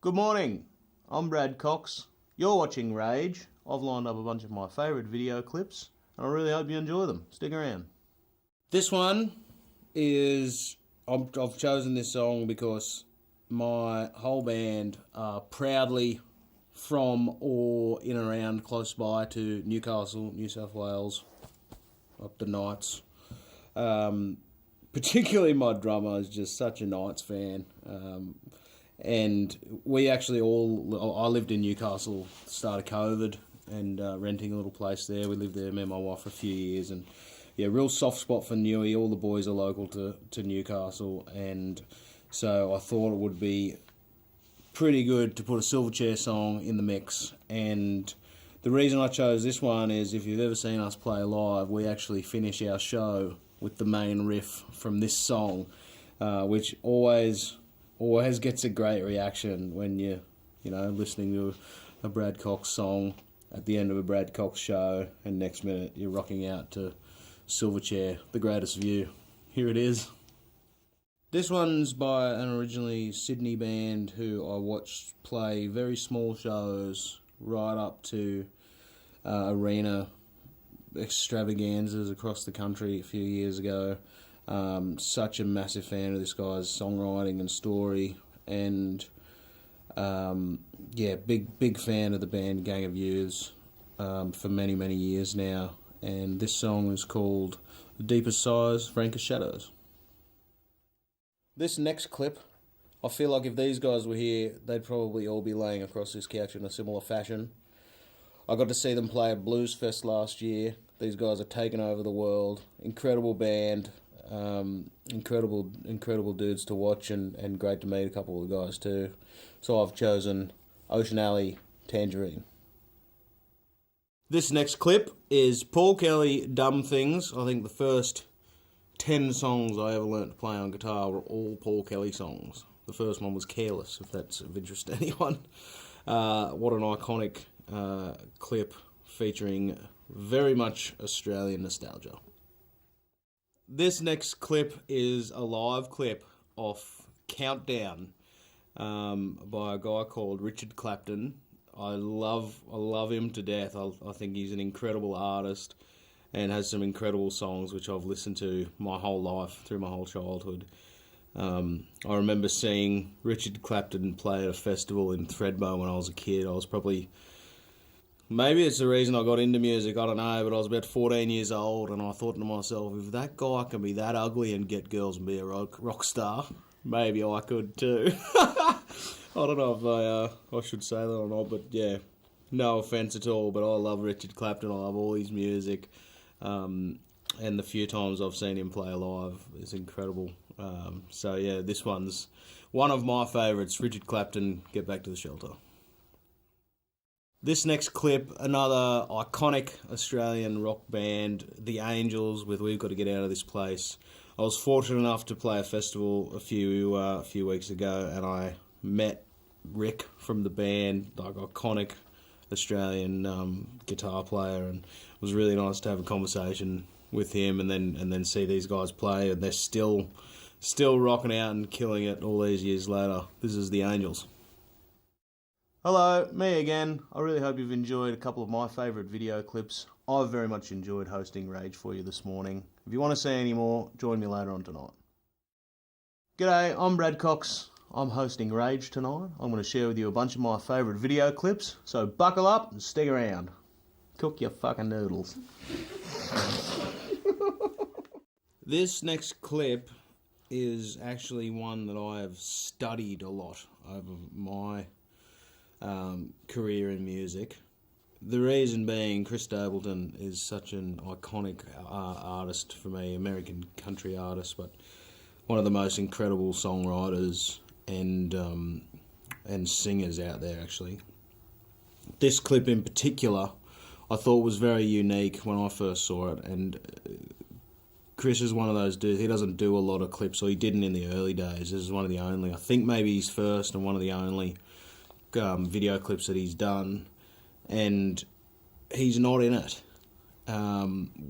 Good morning, I'm Brad Cox. You're watching Rage. I've lined up a bunch of my favourite video clips and I really hope you enjoy them. Stick around. This one is, I've chosen this song because my whole band are proudly from or in and around close by to Newcastle, New South Wales, up the Knights. Particularly my drummer is just such a Knights fan. And we actually I lived in Newcastle at the start of COVID and renting a little place there. We lived there, me and my wife, for a few years. And yeah, real soft spot for Newey. All the boys are local to Newcastle. And so I thought it would be pretty good to put a Silverchair song in the mix. And the reason I chose this one is if you've ever seen us play live, we actually finish our show with the main riff from this song, which always gets a great reaction when you're listening to a Brad Cox song at the end of a Brad Cox show, and next minute you're rocking out to Silverchair, The Greatest View. Here it is. This one's by an originally Sydney band who I watched play very small shows right up to arena extravaganzas across the country a few years ago. Such a massive fan of this guy's songwriting and story, and big fan of the band Gang of Youths for many years now. And this song is called The Deepest Sighs, Frankest Shadows. This next clip, I feel like if these guys were here, they'd probably all be laying across this couch in a similar fashion. I got to see them play at Blues Fest last year. These guys are taking over the world. Incredible band. Incredible dudes to watch, and great to meet a couple of the guys too. So I've chosen Ocean Alley, Tangerine. This next clip is Paul Kelly, Dumb Things. I think the first 10 songs I ever learnt to play on guitar were all Paul Kelly songs. The first one was Careless, if that's of interest to anyone. What an iconic clip featuring very much Australian nostalgia. This next clip is a live clip off Countdown by a guy called Richard Clapton. I love him to death. I think he's an incredible artist and has some incredible songs which I've listened to my whole life, through my whole childhood. I remember seeing Richard Clapton play at a festival in Thredbo when I was a kid. I was probably... Maybe it's the reason I got into music, I don't know, but I was about 14 years old and I thought to myself, if that guy can be that ugly and get girls and be a rock star, maybe I could too. I don't know if I should say that or not, but yeah, no offence at all, but I love Richard Clapton, I love all his music, and the few times I've seen him play live is incredible. So yeah, this one's one of my favourites, Richard Clapton, Get Back to the Shelter. This next clip, another iconic Australian rock band, The Angels, with We've Got to Get Out of This Place. I was fortunate enough to play a festival a few weeks ago, and I met Rick from the band, like iconic Australian guitar player, and it was really nice to have a conversation with him, and then see these guys play, and they're still rocking out and killing it all these years later. This is The Angels. Hello, me again. I really hope you've enjoyed a couple of my favourite video clips. I've very much enjoyed hosting Rage for you this morning. If you want to see any more, join me later on tonight. G'day, I'm Brad Cox. I'm hosting Rage tonight. I'm going to share with you a bunch of my favourite video clips, so buckle up and stick around. Cook your fucking noodles. This next clip is actually one that I have studied a lot over my career in music. The reason being, Chris Stapleton is such an iconic artist for me, American country artist, but one of the most incredible songwriters and singers out there, actually. This clip in particular, I thought was very unique when I first saw it, and Chris is one of those dudes, he doesn't do a lot of clips, or he didn't in the early days. This is one of the only, I think maybe his first and one of the only video clips that he's done, and he's not in it,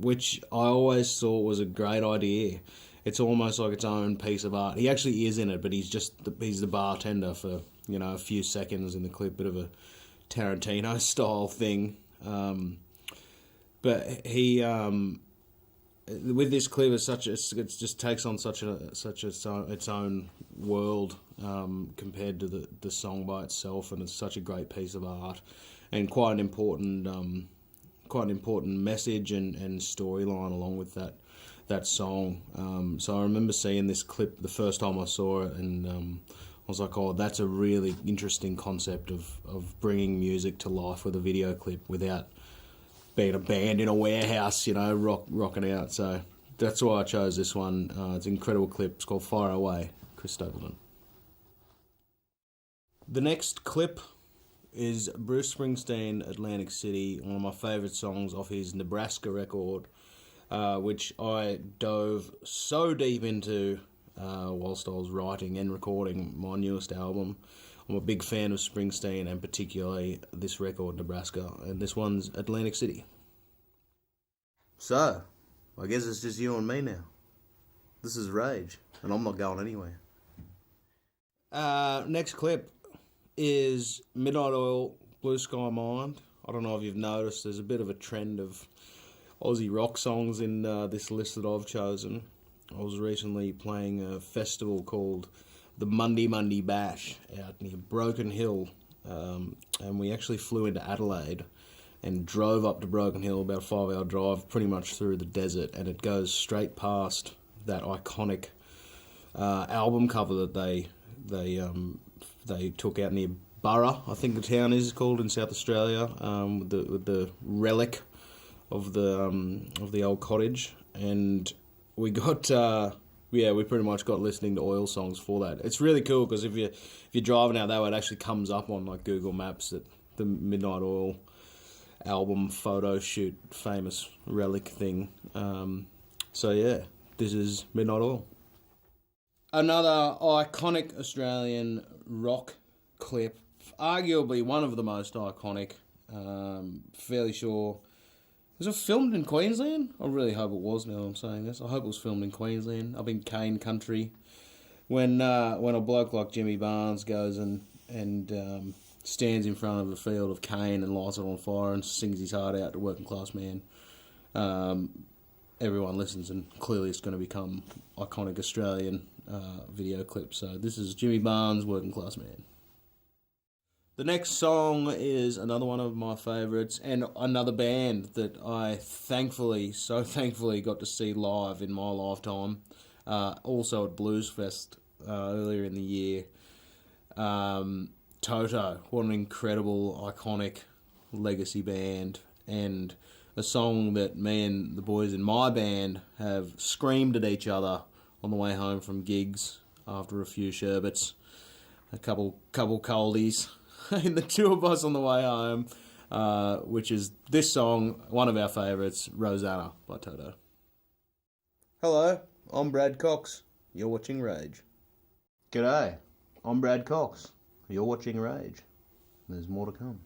which I always thought was a great idea. It's almost like its own piece of art. He actually is in it, but he's the bartender for a few seconds in the clip, bit of a Tarantino style thing. But he, with this clip, it just takes on such its own world compared to the song by itself, and it's such a great piece of art and quite an important message and storyline along with that song. So I remember seeing this clip the first time I saw it, and I was like, oh, that's a really interesting concept of bringing music to life with a video clip without being a band in a warehouse, rocking out. So that's why I chose this one. It's an incredible clip. It's called Fire Away, Chris Stapleton. The next clip is Bruce Springsteen, Atlantic City, one of my favourite songs off his Nebraska record, which I dove so deep into whilst I was writing and recording my newest album. I'm a big fan of Springsteen, and particularly this record, Nebraska, and this one's Atlantic City. So, I guess it's just you and me now. This is Rage, and I'm not going anywhere. Next clip is Midnight Oil, Blue Sky Mind. I don't know if you've noticed, there's a bit of a trend of Aussie rock songs in this list that I've chosen. I was recently playing a festival called the Monday Bash out near Broken Hill, and we actually flew into Adelaide and drove up to Broken Hill, about a 5-hour drive, pretty much through the desert, and it goes straight past that iconic album cover that they took out near Burra, I think the town is called, in South Australia, with the relic of the old cottage, and we got we pretty much got listening to Oil songs for that. It's really cool because if you're driving out that way, it actually comes up on like Google Maps that the Midnight Oil album photo shoot, famous relic thing. So yeah, this is Midnight Oil. Another iconic Australian rock clip, arguably one of the most iconic. Fairly sure. Was it filmed in Queensland? I really hope it was, now I'm saying this. I hope it was filmed in Queensland, up in Cane country. When a bloke like Jimmy Barnes goes and stands in front of a field of cane and lights it on fire and sings his heart out to Working Class Man, everyone listens, and clearly it's going to become iconic Australian video clip. So this is Jimmy Barnes, Working Class Man. The next song is another one of my favourites, and another band that I so thankfully got to see live in my lifetime, also at Blues Fest earlier in the year. Toto, what an incredible, iconic legacy band, and a song that me and the boys in my band have screamed at each other on the way home from gigs after a few sherbets, a couple coldies. In the two of us on the way home, which is this song, one of our favourites, Rosanna by Toto. Hello, I'm Brad Cox. You're watching Rage. G'day, I'm Brad Cox. You're watching Rage. There's more to come.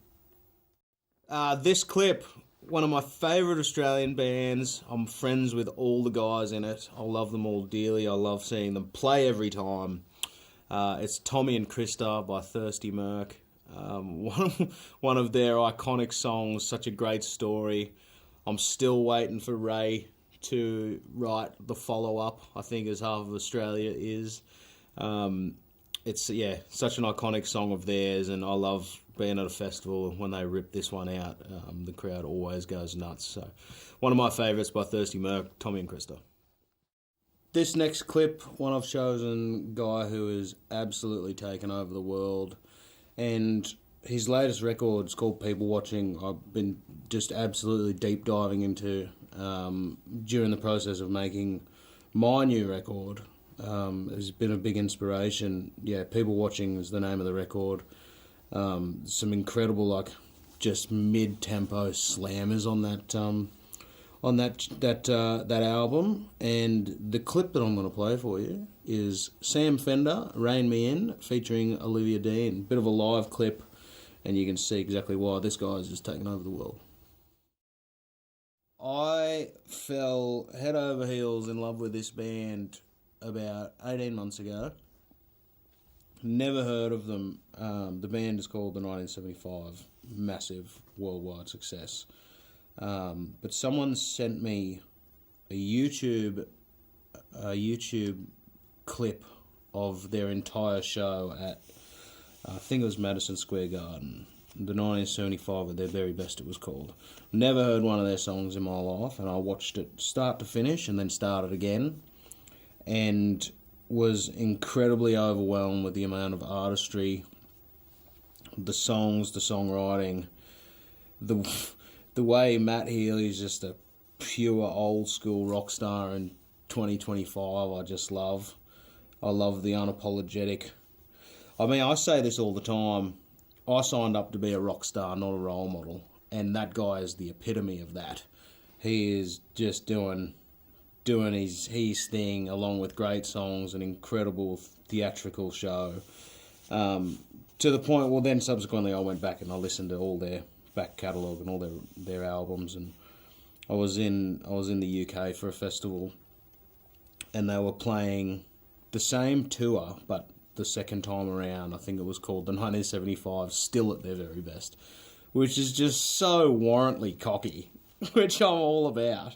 This clip, one of my favourite Australian bands. I'm friends with all the guys in it. I love them all dearly. I love seeing them play every time. It's Tommy and Krista by Thirsty Merc. One of their iconic songs, such a great story. I'm still waiting for Ray to write the follow-up, I think, as Half of Australia is. It's, such an iconic song of theirs, and I love being at a festival when they rip this one out. The crowd always goes nuts. So, one of my favourites by Thirsty Merc, Tommy and Krista. This next clip, one I've chosen, guy who has absolutely taken over the world, and his latest record is called People Watching. I've been just absolutely deep diving into during the process of making my new record. It's been a big inspiration. Yeah, People Watching is the name of the record. Some incredible, just mid-tempo slammers on that album, and the clip that I'm going to play for you is Sam Fender, Rein Me In, featuring Olivia Dean. Bit of a live clip, and you can see exactly why this guy's just taken over the world. I fell head over heels in love with this band about 18 months ago. Never heard of them. The band is called the 1975. Massive worldwide success. But someone sent me a YouTube clip of their entire show at, I think it was Madison Square Garden. The 1975 at their very best, it was called. Never heard one of their songs in my life, and I watched it start to finish and then started again, and was incredibly overwhelmed with the amount of artistry, the songs, the songwriting, the way Matt Healy's just a pure old school rock star in 2025. I just love. I love the unapologetic. I mean, I say this all the time. I signed up to be a rock star, not a role model, and that guy is the epitome of that. He is just doing his thing, along with great songs, an incredible theatrical show. To the point, well, then subsequently I went back and I listened to all their back catalogue and all their albums, and I was in the UK for a festival, and they were playing the same tour, but the second time around. I think it was called the 1975, still at their very best, which is just so warrantly cocky, which I'm all about.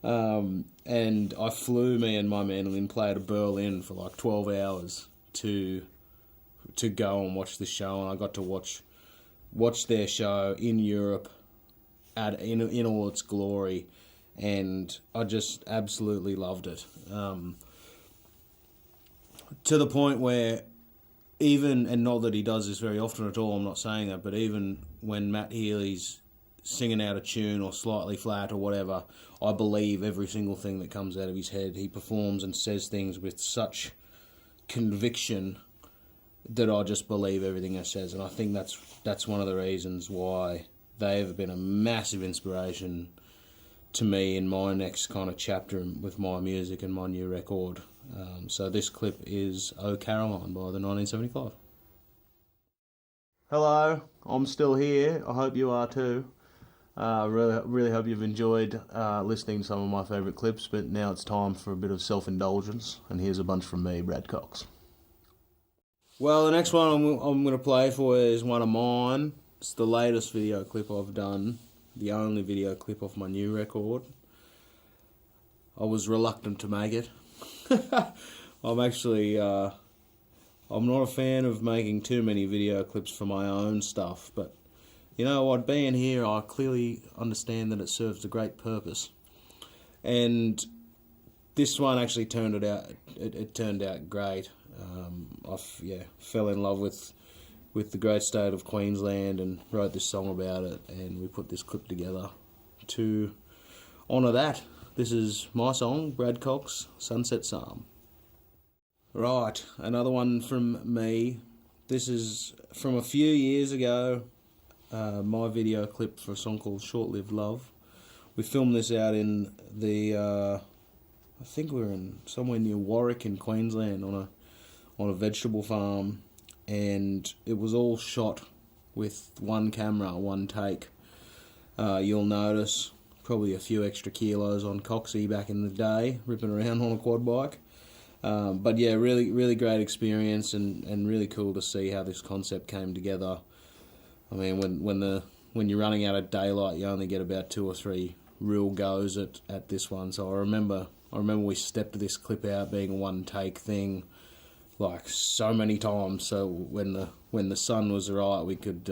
And I flew, me and my mandolin player, to Berlin for like 12 hours to go and watch the show, and I got to watch their show in Europe in all its glory, and I just absolutely loved it. To the point where even, and not that he does this very often at all, I'm not saying that, but even when Matt Healy's singing out of tune or slightly flat or whatever, I believe every single thing that comes out of his head. He performs and says things with such conviction that I just believe everything he says, and I think that's one of the reasons why they've been a massive inspiration to me in my next kind of chapter with my music and my new record. So this clip is "Oh Caroline" by the 1975. Hello, I'm still here. I hope you are too. Really hope you've enjoyed listening to some of my favourite clips, but now it's time for a bit of self-indulgence, and here's a bunch from me, Brad Cox. Well, the next one I'm going to play for you is one of mine. It's the latest video clip I've done, the only video clip off my new record. I was reluctant to make it. I'm actually, I'm not a fan of making too many video clips for my own stuff, but you know what, being here, I clearly understand that it serves a great purpose. And this one actually turned out great. I fell in love with the great state of Queensland and wrote this song about it, and we put this clip together to honour that. This is my song, Brad Cox, Sunset Psalm. Right, another one from me. This is from a few years ago, my video clip for a song called Short-Lived Love. We filmed this out in I think we were in somewhere near Warwick in Queensland on a vegetable farm, and it was all shot with one camera, one take. You'll notice probably a few extra kilos on Coxie back in the day, ripping around on a quad bike. But yeah, really great experience, and really cool to see how this concept came together. I mean, when you're running out of daylight, you only get about 2 or 3 real goes at this one. So I remember we stepped this clip out being a one take thing, like so many times. So when the sun was right, we could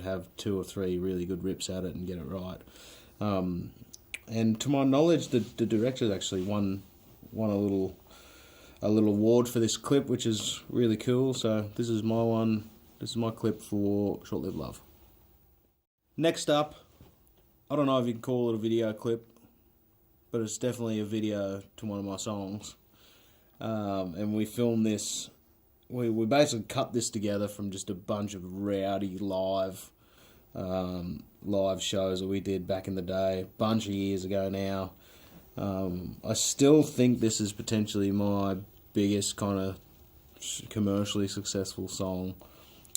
have 2 or 3 really good rips at it and get it right. And to my knowledge, the director actually won a little award for this clip, which is really cool. So this is my one. This is my clip for Short-Lived Love. Next up, I don't know if you can call it a video clip, but it's definitely a video to one of my songs. And we filmed this. We basically cut this together from just a bunch of rowdy live shows that we did back in the day, a bunch of years ago now. I still think this is potentially my biggest kind of commercially successful song,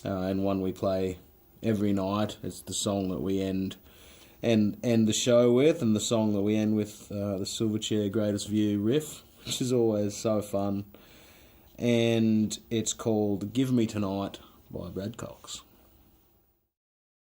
and one we play every night. It's the song that we end the show with, and the song that we end with, the Silverchair Greatest View riff, which is always so fun. and it's called Give Me Tonight by Brad Cox.